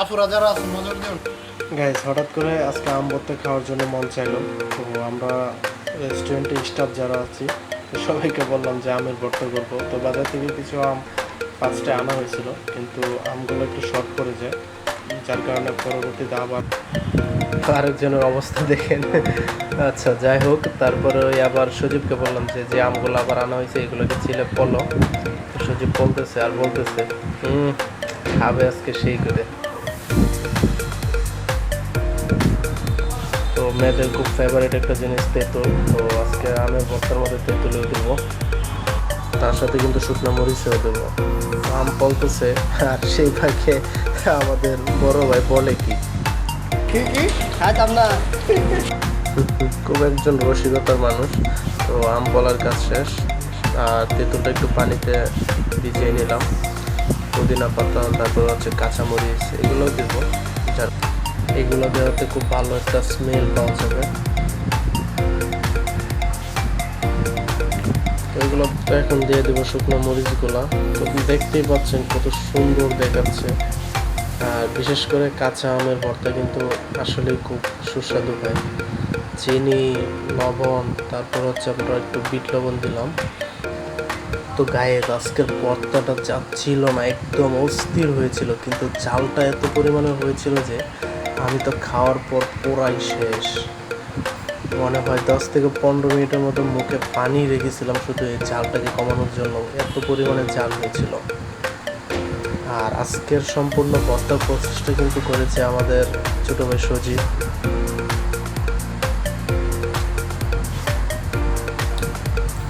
আপুরা যারা আছে নজর দিন। গাইস হঠাৎ করে আজকে আম ভর্তা খাওয়ার জন্য মন চাইলো, তো আমরা রেস্টুরেন্টে স্টাফ যারা আছি সবাইকে বললাম যে আমের ভর্তা করবো। তো বাজার থেকে কিছু আম ফার্স্টে আনা হয়েছিল, কিন্তু আমগুলো একটু শর্ট পড়ে যায়, যার কারণে পরবর্তীতে আবার আরেকজনের অবস্থা দেখেন। আচ্ছা যাই হোক, তারপরে ওই আবার সজীবকে বললাম যে যে আমগুলো আবার আনা হয়েছে এগুলোকে ছিলে পলো। তো সজীব বলতেছে আর বলতেছে খাবে আজকে সেই করে। তো মেয়েদের খুব ফেভারিট একটা জিনিস তেঁতুল, তো আজকে আমের ভর্তার মধ্যে তেঁতুলেও দেবো, তার সাথে কিন্তু শুকনো মরিচেও দেবো। আম পলতেছে আর সেই ফাঁকে আমাদের বড় ভাই বলে কি কি খাইতাম না। খুব একজন রসিকতার মানুষ। তো আম পলার কাজ শেষ, আর তেঁতুলটা একটু পানিতে ভিজিয়ে নিলাম, পুদিনা পাতা, তারপর হচ্ছে কাঁচামরিচ এগুলোও দেবো, যার এগুলো দেওয়াতে খুব ভালো একটা স্মেল পাওয়া যাবে। এগুলো এখন দিয়ে দেবো শুকনো মরিচগুলো। তো দেখতেই পাচ্ছেন কত সুন্দর দেখাচ্ছে, আর বিশেষ করে কাঁচা আমের ভর্তা কিন্তু আসলেই খুব সুস্বাদু হয়। চিনি, লবণ, তারপর হচ্ছে আমরা একটু বিট লবণ দিলাম। তো গায়ে আজকের ভর্তাটা যাচ্ছিল না, একদম অস্থির হয়েছিল, কিন্তু ঝালটা এত পরিমাণে হয়েছিল যে আমি তো খাওয়ার পর পুরাই শেষ। মনে হয় 10 থেকে 15 মিনিটের মতো মুখে পানি রেখেছিলাম শুধু এই ঝালটাকে কমানোর জন্য, এত পরিমাণে ঝাল হয়েছিল। আর আজকের সম্পূর্ণ ভর্তা প্রসেসটা কিন্তু করেছে আমাদের ছোট ভাই সজীব।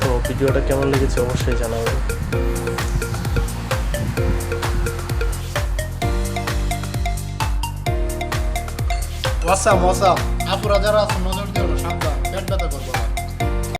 তো ভিডিওটা কেমন লেগেছে অবশ্যই জানাবেন। ওয়াসাম আপুরা যারা আছে নজর দিন।